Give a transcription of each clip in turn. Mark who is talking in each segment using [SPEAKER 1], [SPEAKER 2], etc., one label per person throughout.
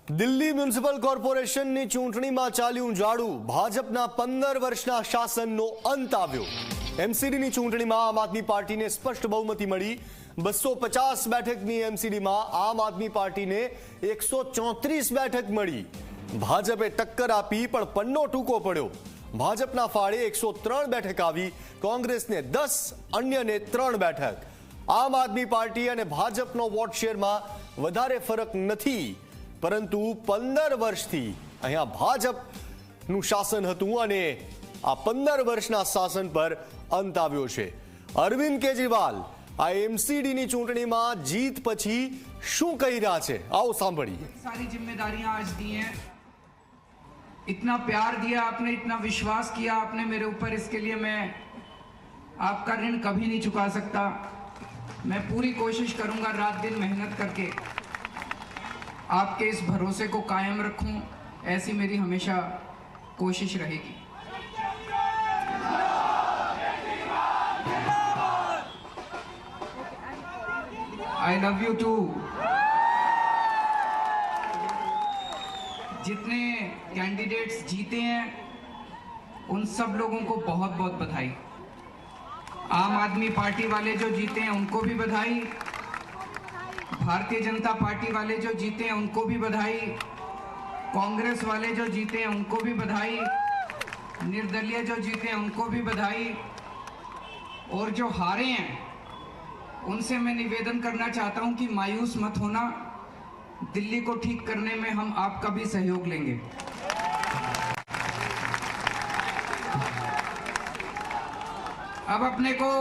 [SPEAKER 1] Delhi municipal કોર્પોરેશનની ચૂંટણીમાં ચાલ્યું જાડું। ભાજપના 15 વર્ષના શાસનનો અંત આવ્યો। એમસીડીની ચૂંટણીમાં આમ આદમી પાર્ટીને સ્પષ્ટ બહુમતી મળી। 250 બેઠકની એમસીડીમાં આમ આદમી પાર્ટીને 134 બેઠક મળી। ભાજપે ટક્કર આપી પણ પન્નો ટૂંકો પડ્યો। ભાજપના ફાળે 103 બેઠક આવી, કોંગ્રેસને 10, અન્યને 3 બેઠક। આમ આદમી પાર્ટી અને ભાજપનો વોટ શેરમાં વધારે ફરક નથી, परंतु 15 वर्षथी अहींया भाजपनुं शासन हतुं अने आ 15 वर्षना शासन पर अंत आव्यो छे। अरविंद केजरीवाल आ एमसीडीनी चूंटणीमां जीत पछी शुं कही रह्या छे, आओ सांभळीए।
[SPEAKER 2] सारी जिम्मेदारियां आज दी हैं, इतना प्यार दिया आपने, इतना विश्वास किया आपने मेरे ऊपर, इसके लिए मैं आपका ऋण कभी नहीं चुका सकता। मैं पूरी कोशिश करूंगा रात दिन मेहनत करके आपके इस भरोसे को कायम रखूं, ऐसी मेरी हमेशा कोशिश रहेगी। I love you too. जितने कैंडिडेट्स जीते हैं उन सब लोगों को बहुत बहुत बधाई। आम आदमी पार्टी वाले जो जीते हैं उनको भी बधाई, भारतीय जनता पार्टी वाले जो जीते हैं उनको भी बधाई, कांग्रेस वाले जो जीते हैं उनको भी बधाई, निर्दलीय जो जीते हैं उनको भी बधाई, और जो हारे हैं उनसे मैं निवेदन करना चाहता हूं कि मायूस मत होना, दिल्ली को ठीक करने में हम आपका भी सहयोग लेंगे। अब अपने को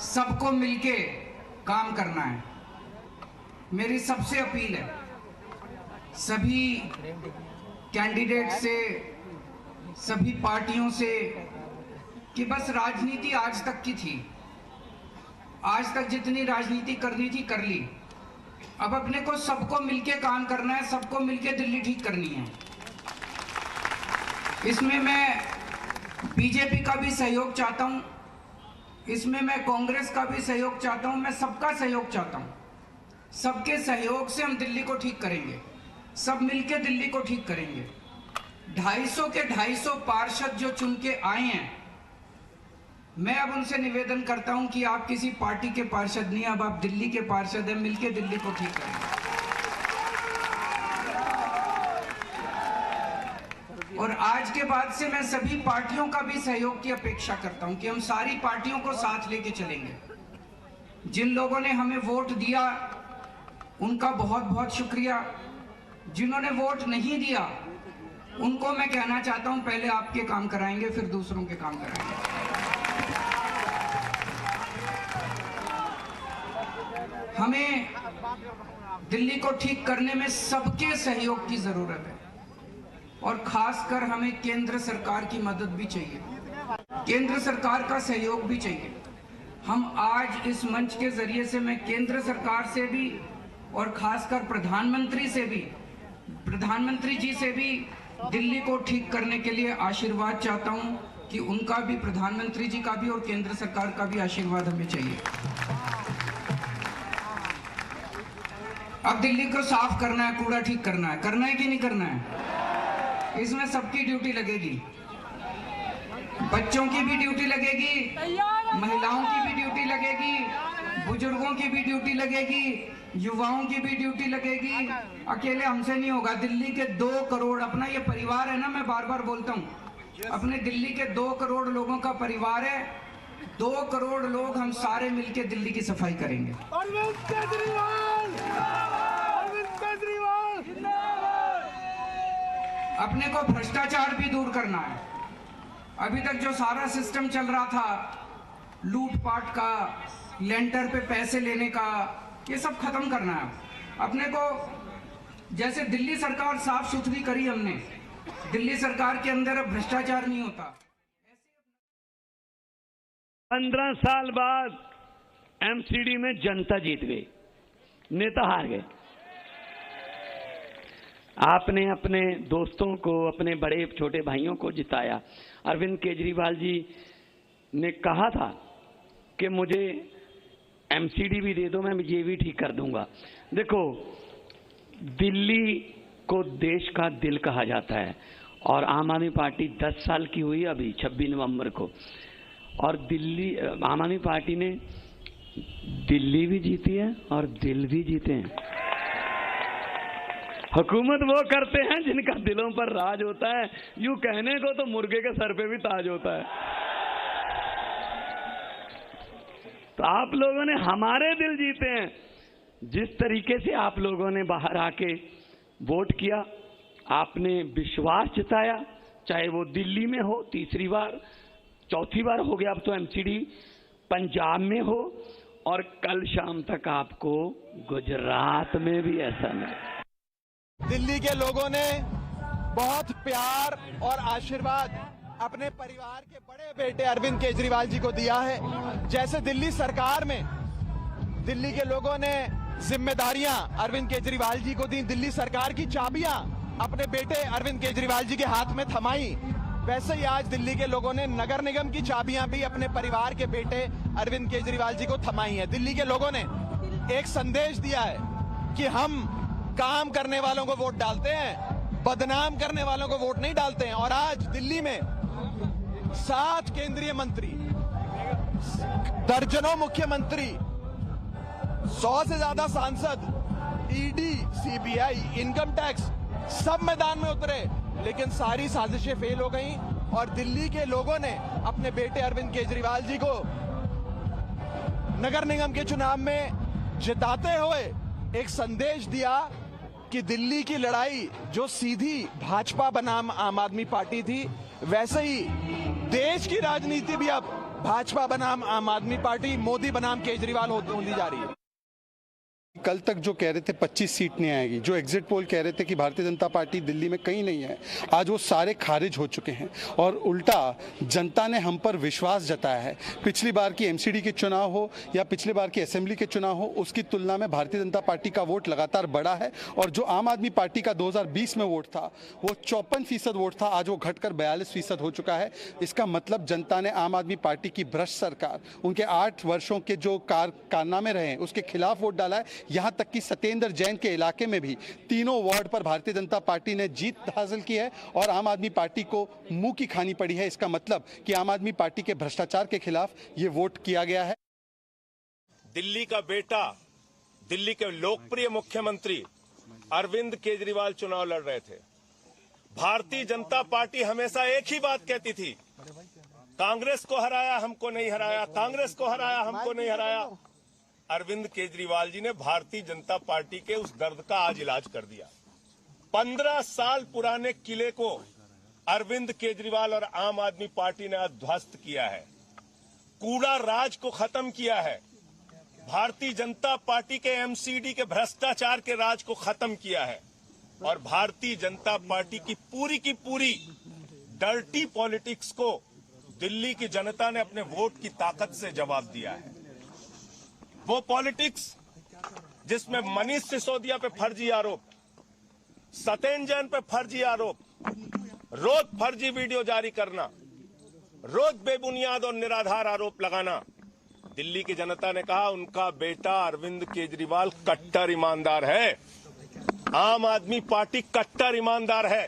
[SPEAKER 2] सबको मिलके काम करना है। मेरी सबसे अपील है सभी कैंडिडेट से, सभी पार्टियों से, कि बस राजनीति आज तक की थी, आज तक जितनी राजनीति करनी थी कर ली। अब अपने को सबको मिलके काम करना है, सबको मिलके दिल्ली ठीक करनी है। इसमें मैं बीजेपी का भी सहयोग चाहता हूं, इसमें मैं कांग्रेस का भी सहयोग चाहता हूं, मैं सबका सहयोग चाहता हूं। सबके सहयोग से हम दिल्ली को ठीक करेंगे, सब मिलके दिल्ली को ठीक करेंगे। 250 के 250 पार्षद जो चुन के आए हैं, मैं अब उनसे निवेदन करता हूं कि आप किसी पार्टी के पार्षद नहीं, अब आप दिल्ली के पार्षद हैं, मिलके दिल्ली को ठीक करेंगे। और आज के बाद से मैं सभी पार्टियों का भी सहयोग की अपेक्षा करता हूं कि हम सारी पार्टियों को साथ लेके चलेंगे। जिन लोगों ने हमें वोट दिया उनका बहुत बहुत शुक्रिया, जिन्होंने वोट नहीं दिया उनको मैं कहना चाहता हूं पहले आपके काम कराएंगे फिर दूसरों के काम कराएंगे। हमें दिल्ली को ठीक करने में सबके सहयोग की जरूरत है, और खासकर हमें केंद्र सरकार की मदद भी चाहिए, केंद्र सरकार का सहयोग भी चाहिए। हम आज इस मंच के जरिए से मैं केंद्र सरकार से भी और खासकर प्रधानमंत्री जी से भी दिल्ली को ठीक करने के लिए आशीर्वाद चाहता हूं कि उनका भी, प्रधानमंत्री जी का भी और केंद्र सरकार का भी आशीर्वाद हमें चाहिए। अब दिल्ली को साफ करना है, कूड़ा ठीक करना है कि नहीं करना है? इसमें सबकी ड्यूटी लगेगी, बच्चों की भी ड्यूटी लगेगी, महिलाओं की भी ड्यूटी लगेगी, बुजुर्गों की भी ड्यूटी लगेगी, युवाओं की भी ड्यूटी लगेगी। अकेले हमसे नहीं होगा। दिल्ली के 2 करोड़, अपना ये परिवार है ना, मैं बार बार बोलता हूँ, अपने दिल्ली के 2 करोड़ लोगों का परिवार है। 2 करोड़ लोग हम सारे मिलके दिल्ली की सफाई करेंगे। अरविंद केजरीवाल, अरविंद केजरीवाल। अपने को भ्रष्टाचार भी दूर करना है। अभी तक जो सारा सिस्टम चल रहा था, लूटपाट का, लेंटर पे पैसे लेने का, ये सब खत्म करना है। अपने को जैसे दिल्ली सरकार साफ सुथरी करी हमने, दिल्ली सरकार के अंदर अब भ्रष्टाचार नहीं होता।
[SPEAKER 3] 15 साल बाद एमसीडी में जनता जीत गई, नेता हार गए। आपने अपने दोस्तों को, अपने बड़े छोटे भाइयों को जिताया। अरविंद केजरीवाल जी ने कहा था कि मुझे एमसीडी भी दे दो, मैं ये भी ठीक कर दूंगा। देखो, दिल्ली को देश का दिल कहा जाता है और आम आदमी पार्टी 10 साल की हुई अभी 26 नवंबर को, और आम आदमी पार्टी ने दिल्ली भी जीती है और दिल भी जीते हैं। हुकूमत वो करते हैं जिनका दिलों पर राज होता है। यूं कहने को तो मुर्गे के सर पे भी ताज होता है। तो आप लोगों ने हमारे दिल जीते हैं। जिस तरीके से आप लोगों ने बाहर आके वोट किया, आपने विश्वास जताया, चाहे वो दिल्ली में हो, तीसरी बार चौथी बार हो गया अब तो एमसीडी, पंजाब में हो, और कल शाम तक आपको गुजरात में भी ऐसा नहीं।
[SPEAKER 4] दिल्ली के लोगों ने बहुत प्यार और आशीर्वाद अपने परिवार के बड़े बेटे अरविंद केजरीवाल जी को दिया है। जैसे दिल्ली सरकार में दिल्ली के लोगों ने जिम्मेदारियां अरविंद केजरीवाल जी को दी, दिल्ली सरकार की चाबियां अपने बेटे अरविंद केजरीवाल जी के हाथ में थमाई, वैसे ही आज दिल्ली के लोगों ने नगर निगम की चाबियां भी अपने परिवार के बेटे अरविंद केजरीवाल जी को थमाई है। दिल्ली के लोगों ने एक संदेश दिया है कि हम काम करने वालों को वोट डालते हैं, बदनाम करने वालों को वोट नहीं डालते हैं। और आज दिल्ली में 7 केंद्रीय मंत्री, दर्जनों मुख्यमंत्री, 100 से ज्यादा सांसद, ईडी, सीबीआई, इनकम टैक्स सब मैदान में उतरे, लेकिन सारी साजिशें फेल हो गई और दिल्ली के लोगों ने अपने बेटे अरविंद केजरीवाल जी को नगर निगम के चुनाव में जिताते हुए एक संदेश दिया कि दिल्ली की लड़ाई जो सीधी भाजपा बनाम आम आदमी पार्टी थी, वैसे ही देश की राजनीति भी अब भाजपा बनाम आम आदमी पार्टी, मोदी बनाम केजरीवाल होती जा रही है।
[SPEAKER 5] कल तक जो कह रहे थे 25 सीट नहीं आएगी, जो एग्जिट पोल कह रहे थे कि भारतीय जनता पार्टी दिल्ली में कहीं नहीं है, आज वो सारे खारिज हो चुके हैं और उल्टा जनता ने हम पर विश्वास जताया है। पिछली बार की एमसीडी के चुनाव हो या पिछली बार की असेंबली के चुनाव हो, उसकी तुलना में भारतीय जनता पार्टी का वोट लगातार बढ़ा है और जो आम आदमी पार्टी का 2020 में वोट था वो 54% वोट था, आज वो घटकर 42% हो चुका है। इसका मतलब जनता ने आम आदमी पार्टी की भ्रष्ट सरकार, उनके 8 वर्षों के जो कारनामे रहे हैं उसके खिलाफ वोट डाला है। यहां तक कि सत्येंद्र जैन के इलाके में भी तीनों वार्ड पर भारतीय जनता पार्टी ने जीत हासिल की है और आम आदमी पार्टी को मुंह की खानी पड़ी है। इसका मतलब कि आम आदमी पार्टी के भ्रष्टाचार के खिलाफ ये वोट किया गया है।
[SPEAKER 6] दिल्ली का बेटा, दिल्ली के लोकप्रिय मुख्यमंत्री अरविंद केजरीवाल चुनाव लड़ रहे थे। भारतीय जनता पार्टी हमेशा एक ही बात कहती थी, कांग्रेस को हराया हमको नहीं हराया, कांग्रेस को हराया हमको नहीं हराया। अरविंद केजरीवाल जी ने भारतीय जनता पार्टी के उस दर्द का आज इलाज कर दिया। 15 साल पुराने किले को अरविंद केजरीवाल और आम आदमी पार्टी ने आज ध्वस्त किया है, कूड़ा राज को खत्म किया है, भारतीय जनता पार्टी के एमसीडी के भ्रष्टाचार के राज को खत्म किया है और भारतीय जनता पार्टी की पूरी डर्टी पॉलिटिक्स को दिल्ली की जनता ने अपने वोट की ताकत से जवाब दिया है। वो पॉलिटिक्स जिसमें मनीष सिसोदिया पे फर्जी आरोप, सत्येंद्र जैन पे फर्जी आरोप, रोज फर्जी वीडियो जारी करना, रोज बेबुनियाद और निराधार आरोप लगाना, दिल्ली की जनता ने कहा उनका बेटा अरविंद केजरीवाल कट्टर ईमानदार है, आम आदमी पार्टी कट्टर ईमानदार है।